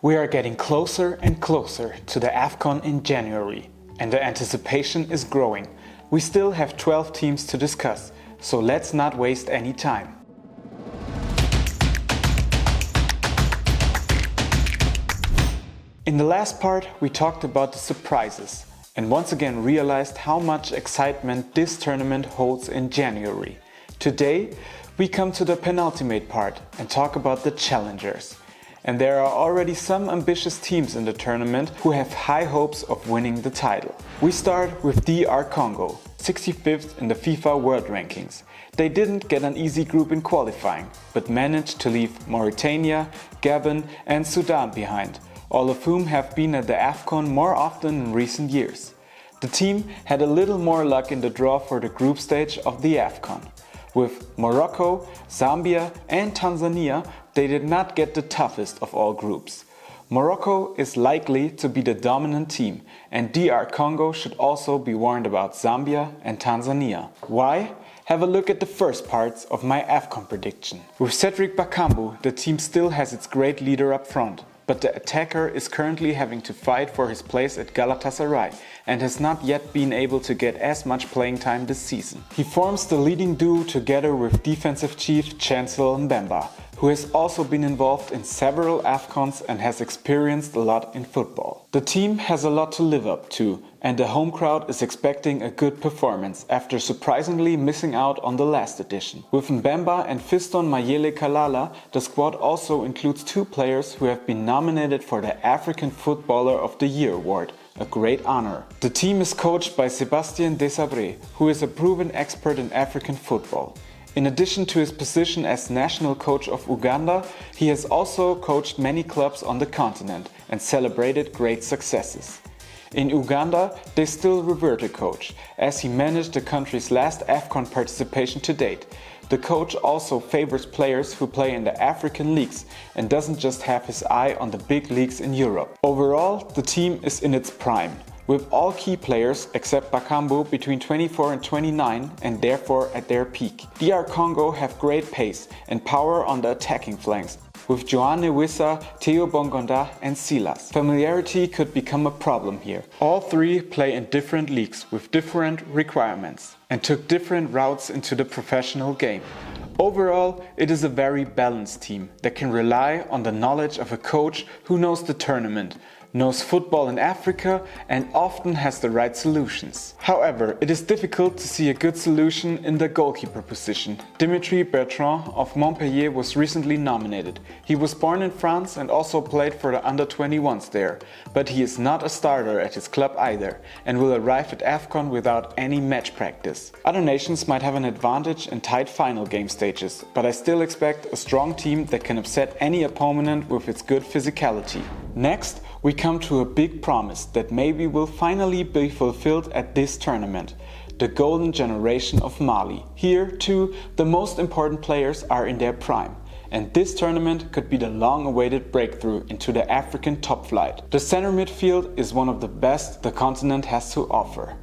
We are getting closer and closer to the Afcon in January, and the anticipation is growing. We still have 12 teams to discuss, so let's not waste any time. In the last part, we talked about the surprises, and once again realized how much excitement this tournament holds in January. Today, we come to the penultimate part and talk about the challengers. And there are already some ambitious teams in the tournament who have high hopes of winning the title. We start with DR Congo, 65th in the FIFA World Rankings. They didn't get an easy group in qualifying, but managed to leave Mauritania, Gabon and Sudan behind, all of whom have been at the Afcon more often in recent years. The team had a little more luck in the draw for the group stage of the Afcon. With Morocco, Zambia and Tanzania, they did not get the toughest of all groups. Morocco is likely to be the dominant team, and DR Congo should also be warned about Zambia and Tanzania. Why? Have a look at the first parts of my Afcon prediction. With Cedric Bakambu, the team still has its great leader up front, but the attacker is currently having to fight for his place at Galatasaray and has not yet been able to get as much playing time this season. He forms the leading duo together with defensive chief Chancellor Mbemba, who has also been involved in several Afcons and has experienced a lot in football. The team has a lot to live up to, and the home crowd is expecting a good performance after surprisingly missing out on the last edition. With Mbemba and Fiston Mayele Kalala, the squad also includes two players who have been nominated for the African Footballer of the Year award, a great honor. The team is coached by Sébastien Desabré, who is a proven expert in African football. In addition to his position as national coach of Uganda, he has also coached many clubs on the continent and celebrated great successes. In Uganda, they still revert a coach, as he managed the country's last Afcon participation to date. The coach also favors players who play in the African leagues and doesn't just have his eye on the big leagues in Europe. Overall, the team is in its prime, with all key players except Bakambu between 24 and 29 and therefore at their peak. DR Congo have great pace and power on the attacking flanks, with Joanne Wissa, Theo Bongonda and Silas. Familiarity could become a problem here. All three play in different leagues with different requirements and took different routes into the professional game. Overall, it is a very balanced team that can rely on the knowledge of a coach who knows the tournament, knows football in Africa and often has the right solutions. However, it is difficult to see a good solution in the goalkeeper position. Dimitri Bertrand of Montpellier was recently nominated. He was born in France and also played for the under-21s there, but he is not a starter at his club either and will arrive at Afcon without any match practice. Other nations might have an advantage in tight final game stages, but I still expect a strong team that can upset any opponent with its good physicality. Next, we come to a big promise that maybe will finally be fulfilled at this tournament: the golden generation of Mali. Here, too, the most important players are in their prime, and this tournament could be the long-awaited breakthrough into the African top flight. The center midfield is one of the best the continent has to offer.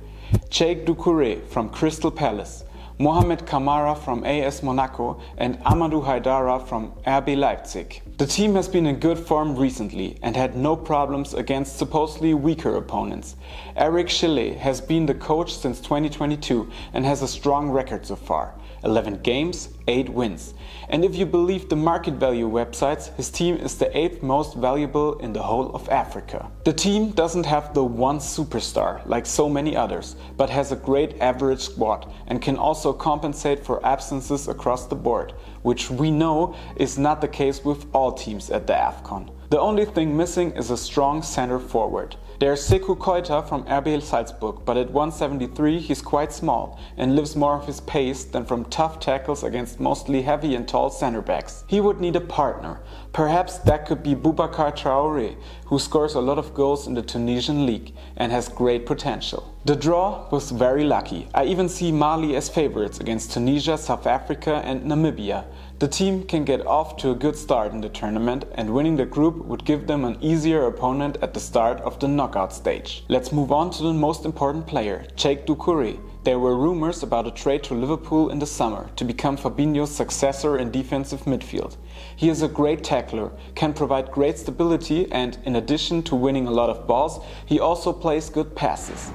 Cheikh Doucouré from Crystal Palace, Mohamed Kamara from AS Monaco and Amadou Haidara from RB Leipzig. The team has been in good form recently and had no problems against supposedly weaker opponents. Eric Chile has been the coach since 2022 and has a strong record so far: 11 games, 8 wins. And if you believe the market value websites, his team is the 8th most valuable in the whole of Africa. The team doesn't have the one superstar like so many others, but has a great average squad and can also compensate for absences across the board, which we know is not the case with all teams at the Afcon. The only thing missing is a strong center forward. There's Sékou Koita from RB Salzburg, but at 173 he's quite small and lives more of his pace than from tough tackles against mostly heavy and tall center backs. He would need a partner. Perhaps that could be Boubacar Traoré, who scores a lot of goals in the Tunisian league and has great potential. The draw was very lucky. I even see Mali as favorites against Tunisia, South Africa and Namibia. The team can get off to a good start in the tournament, and winning the group would give them an easier opponent at the start of the knockout stage. Let's move on to the most important player, Cheikh Doucouré. There were rumors about a trade to Liverpool in the summer to become Fabinho's successor in defensive midfield. He is a great tackler, can provide great stability, and in addition to winning a lot of balls, he also plays good passes.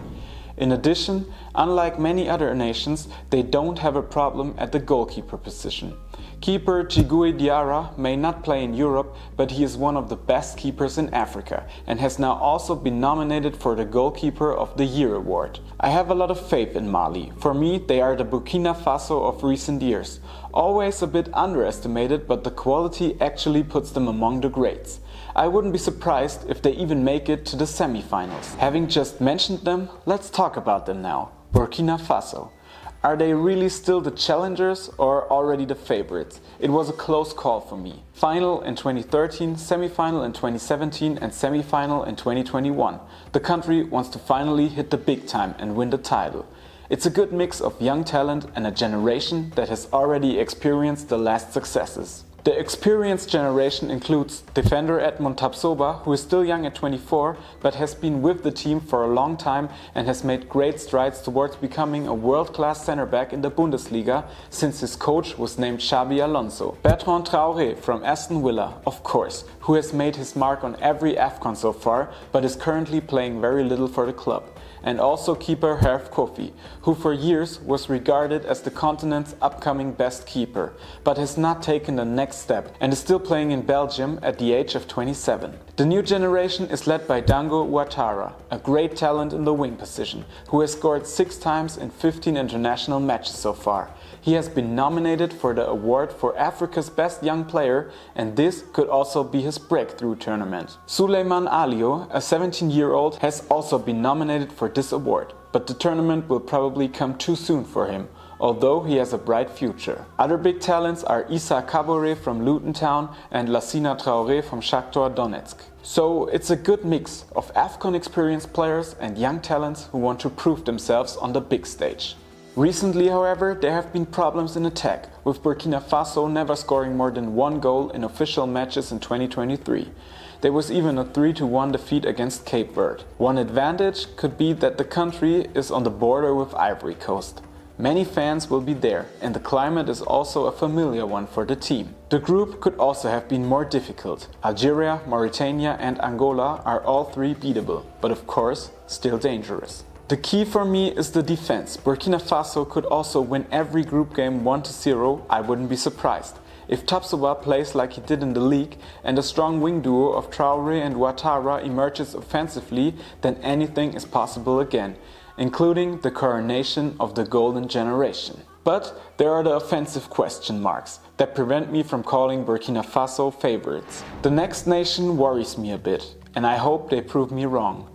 In addition, unlike many other nations, they don't have a problem at the goalkeeper position. Keeper Djigui Diarra may not play in Europe, but he is one of the best keepers in Africa and has now also been nominated for the Goalkeeper of the Year award. I have a lot of faith in Mali. For me, they are the Burkina Faso of recent years. Always a bit underestimated, but the quality actually puts them among the greats. I wouldn't be surprised if they even make it to the semi-finals. Having just mentioned them, let's talk about them now. Burkina Faso. Are they really still the challengers or already the favorites? It was a close call for me. Final in 2013, semi-final in 2017 and semi-final in 2021. The country wants to finally hit the big time and win the title. It's a good mix of young talent and a generation that has already experienced the last successes. The experienced generation includes defender Edmond Tapsoba, who is still young at 24, but has been with the team for a long time and has made great strides towards becoming a world-class centre-back in the Bundesliga since his coach was named Xabi Alonso. Bertrand Traoré from Aston Villa, of course, who has made his mark on every Afcon so far, but is currently playing very little for the club. And also keeper Herve Kofi, who for years was regarded as the continent's upcoming best keeper, but has not taken the next step and is still playing in Belgium at the age of 27. The new generation is led by Dango Ouattara, a great talent in the wing position, who has scored 6 times in 15 international matches so far. He has been nominated for the award for Africa's best young player, and this could also be his breakthrough tournament. Souleymane Alio, a 17-year-old, has also been nominated for this award, but the tournament will probably come too soon for him, although he has a bright future. Other big talents are Issa Kabore from Luton Town and Lassina Traoré from Shakhtar Donetsk. So it's a good mix of Afcon experienced players and young talents who want to prove themselves on the big stage. Recently, however, there have been problems in attack, with Burkina Faso never scoring more than 1 goal in official matches in 2023. There was even a 3-1 defeat against Cape Verde. One advantage could be that the country is on the border with Ivory Coast. Many fans will be there, and the climate is also a familiar one for the team. The group could also have been more difficult. Algeria, Mauritania and Angola are all 3 beatable, but of course still dangerous. The key for me is the defense. Burkina Faso could also win every group game 1-0, I wouldn't be surprised. If Tapsoba plays like he did in the league and a strong wing duo of Traoré and Ouattara emerges offensively, then anything is possible again, including the coronation of the golden generation. But there are the offensive question marks that prevent me from calling Burkina Faso favorites. The next nation worries me a bit, and I hope they prove me wrong.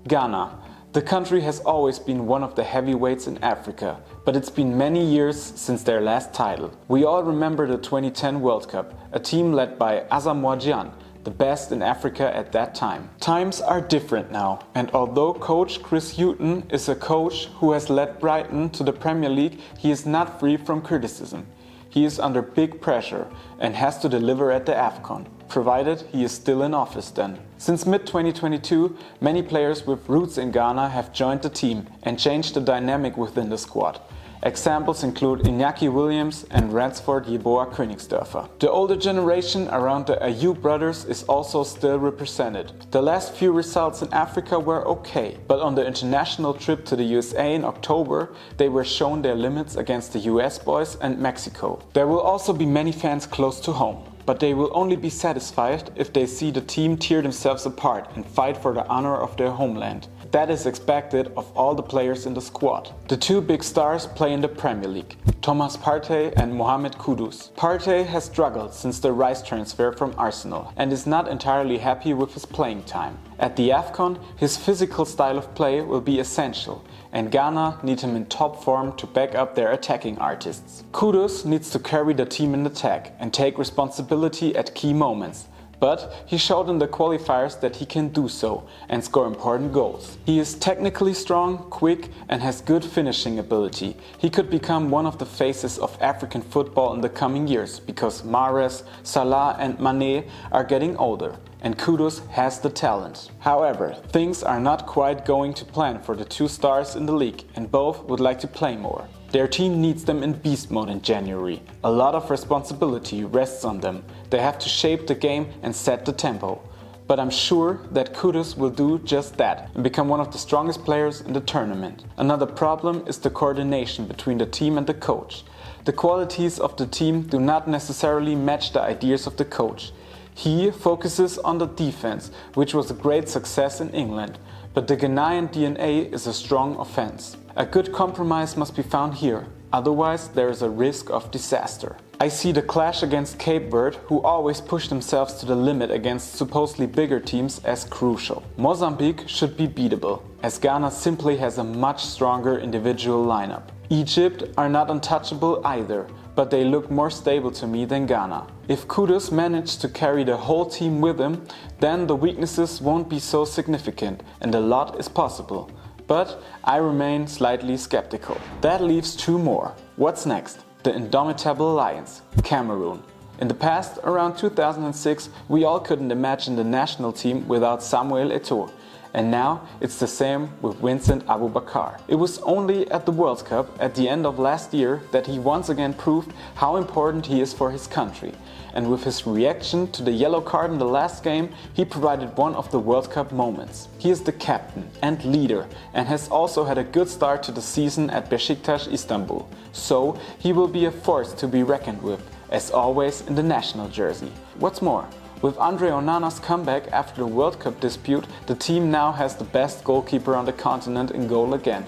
Ghana. The country has always been one of the heavyweights in Africa, but it's been many years since their last title. We all remember the 2010 World Cup, a team led by Asamoah Gyan, the best in Africa at that time. Times are different now, and although coach Chris Hughton is a coach who has led Brighton to the Premier League, he is not free from criticism. He is under big pressure and has to deliver at the Afcon, provided he is still in office then. Since mid-2022, many players with roots in Ghana have joined the team and changed the dynamic within the squad. Examples include Iñaki Williams and Ransford Yeboah Königsdörfer. The older generation around the Ayew brothers is also still represented. The last few results in Africa were okay, but on the international trip to the USA in October, they were shown their limits against the US boys and Mexico. There will also be many fans close to home, but they will only be satisfied if they see the team tear themselves apart and fight for the honor of their homeland. That is expected of all the players in the squad. The 2 big stars play in the Premier League, Thomas Partey and Mohamed Kudus. Partey has struggled since the Rice transfer from Arsenal and is not entirely happy with his playing time. At the Afcon, his physical style of play will be essential, and Ghana need him in top form to back up their attacking artists. Kudus needs to carry the team in attack and take responsibility at key moments. But he showed in the qualifiers that he can do so and score important goals. He is technically strong, quick and has good finishing ability. He could become one of the faces of African football in the coming years because Mahrez, Salah and Mane are getting older and Kudus has the talent. However, things are not quite going to plan for the two stars in the league and both would like to play more. Their team needs them in beast mode in January. A lot of responsibility rests on them. They have to shape the game and set the tempo. But I'm sure that Kudus will do just that and become one of the strongest players in the tournament. Another problem is the coordination between the team and the coach. The qualities of the team do not necessarily match the ideas of the coach. He focuses on the defense, which was a great success in England. But the Ghanaian DNA is a strong offense. A good compromise must be found here, otherwise there is a risk of disaster. I see the clash against Cape Verde, who always push themselves to the limit against supposedly bigger teams, as crucial. Mozambique should be beatable, as Ghana simply has a much stronger individual lineup. Egypt are not untouchable either, but they look more stable to me than Ghana. If Kudus managed to carry the whole team with him, then the weaknesses won't be so significant and a lot is possible. But I remain slightly skeptical. That leaves two more. What's next? The indomitable Lions, Cameroon. In the past, around 2006, we all couldn't imagine the national team without Samuel Eto'o. And now it's the same with Vincent Aboubakar. It was only at the World Cup at the end of last year that he once again proved how important he is for his country. And with his reaction to the yellow card in the last game, he provided one of the World Cup moments. He is the captain and leader and has also had a good start to the season at Beşiktaş Istanbul. So he will be a force to be reckoned with, as always in the national jersey. What's more, with Andre Onana's comeback after the World Cup dispute, the team now has the best goalkeeper on the continent in goal again.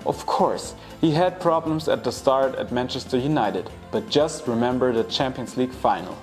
Of course, he had problems at the start at Manchester United, but just remember the Champions League final.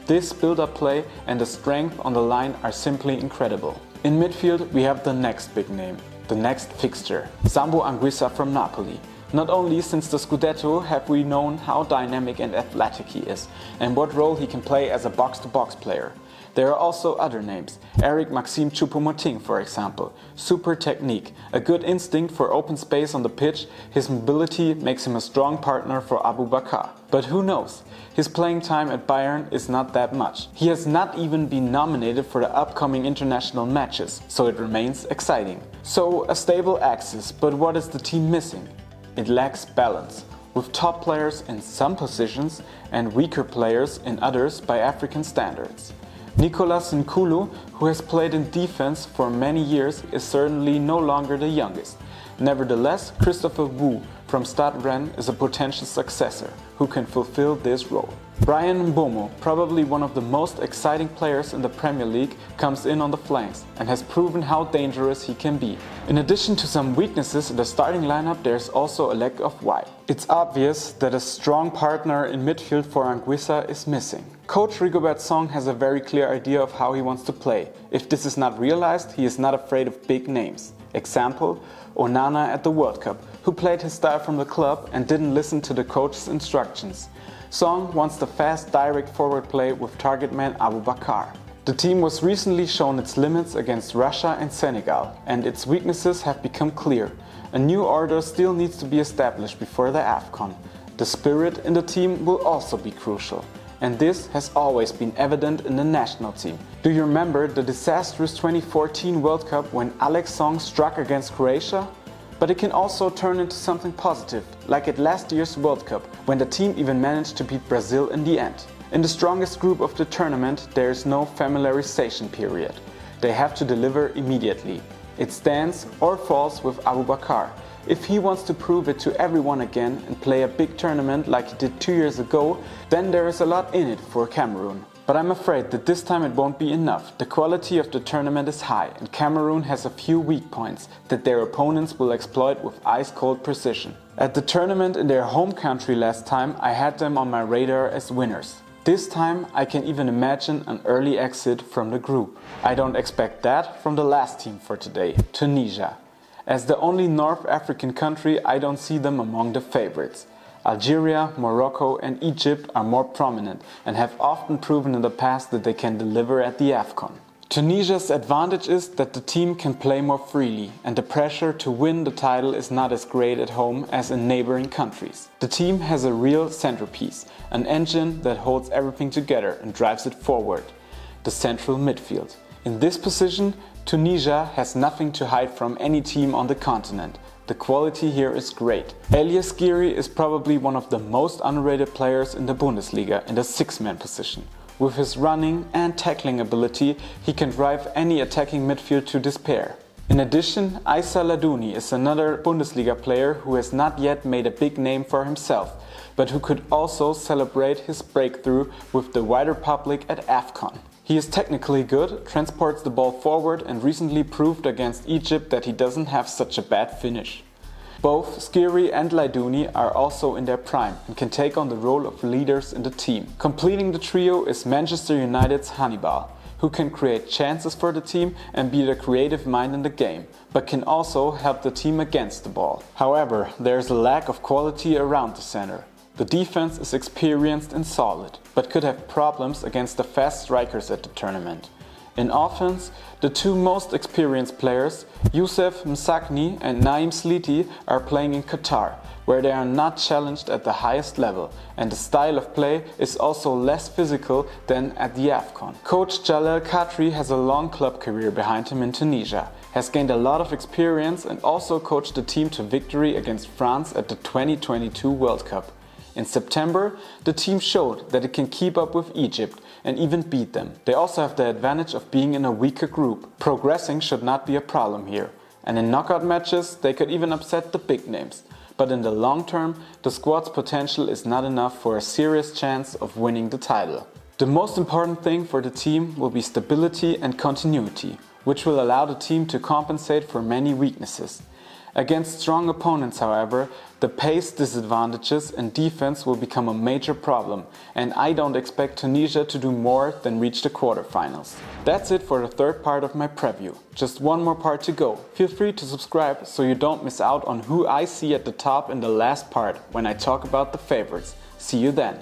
This build-up play and the strength on the line are simply incredible. In midfield we have the next big name, the next fixture, Zambo Anguissa from Napoli. Not only since the Scudetto have we known how dynamic and athletic he is and what role he can play as a box-to-box player. There are also other names, Eric Maxime Choupo-Moting for example. Super technique, a good instinct for open space on the pitch, his mobility makes him a strong partner for Aboubakar. But who knows, his playing time at Bayern is not that much. He has not even been nominated for the upcoming international matches, so it remains exciting. So a stable axis, but what is the team missing? It lacks balance, with top players in some positions and weaker players in others by African standards. Nicolas Nkulu, who has played in defense for many years, is certainly no longer the youngest. Nevertheless, Christopher Wu from Stade Rennes is a potential successor who can fulfill this role. Brian Mbomo, probably one of the most exciting players in the Premier League, comes in on the flanks and has proven how dangerous he can be. In addition to some weaknesses in the starting lineup, there's also a lack of width. It's obvious that a strong partner in midfield for Anguissa is missing. Coach Rigobert Song has a very clear idea of how he wants to play. If this is not realized, he is not afraid of big names. Example, Onana at the World Cup, who played his style from the club and didn't listen to the coach's instructions. Song wants the fast, direct forward play with target man Aboubakar. The team was recently shown its limits against Russia and Senegal, and its weaknesses have become clear. A new order still needs to be established before the Afcon. The spirit in the team will also be crucial. And this has always been evident in the national team. Do you remember the disastrous 2014 World Cup when Alex Song struck against Croatia? But it can also turn into something positive, like at last year's World Cup, when the team even managed to beat Brazil in the end. In the strongest group of the tournament, there is no familiarization period. They have to deliver immediately. It stands or falls with Aboubakar. If he wants to prove it to everyone again and play a big tournament like he did 2 years ago, then there is a lot in it for Cameroon. But I'm afraid that this time it won't be enough. The quality of the tournament is high and Cameroon has a few weak points that their opponents will exploit with ice-cold precision. At the tournament in their home country last time, I had them on my radar as winners. This time I can even imagine an early exit from the group. I don't expect that from the last team for today, Tunisia. As the only North African country, I don't see them among the favorites. Algeria, Morocco and Egypt are more prominent and have often proven in the past that they can deliver at the Afcon. Tunisia's advantage is that the team can play more freely and the pressure to win the title is not as great at home as in neighboring countries. The team has a real centerpiece, an engine that holds everything together and drives it forward, the central midfield. In this position, Tunisia has nothing to hide from any team on the continent. The quality here is great. Elias Giri is probably one of the most underrated players in the Bundesliga in the six-man position. With his running and tackling ability, he can drive any attacking midfield to despair. In addition, Issa Ladouni is another Bundesliga player who has not yet made a big name for himself, but who could also celebrate his breakthrough with the wider public at Afcon. He is technically good, transports the ball forward and recently proved against Egypt that he doesn't have such a bad finish. Both Skiri and Ladouni are also in their prime and can take on the role of leaders in the team. Completing the trio is Manchester United's Hannibal, who can create chances for the team and be the creative mind in the game, but can also help the team against the ball. However, there is a lack of quality around the center. The defense is experienced and solid, but could have problems against the fast strikers at the tournament. In offense, the two most experienced players, Youssef Msakni and Naim Sliti, are playing in Qatar, where they are not challenged at the highest level, and the style of play is also less physical than at the Afcon. Coach Jalal Khatri has a long club career behind him in Tunisia, has gained a lot of experience and also coached the team to victory against France at the 2022 World Cup. In September, the team showed that it can keep up with Egypt and even beat them. They also have the advantage of being in a weaker group. Progressing should not be a problem here. And in knockout matches, they could even upset the big names. But in the long term, the squad's potential is not enough for a serious chance of winning the title. The most important thing for the team will be stability and continuity, which will allow the team to compensate for many weaknesses. Against strong opponents, however, the pace disadvantages in defense will become a major problem, and I don't expect Tunisia to do more than reach the quarterfinals. That's it for the third part of my preview. Just one more part to go. Feel free to subscribe so you don't miss out on who I see at the top in the last part when I talk about the favorites. See you then.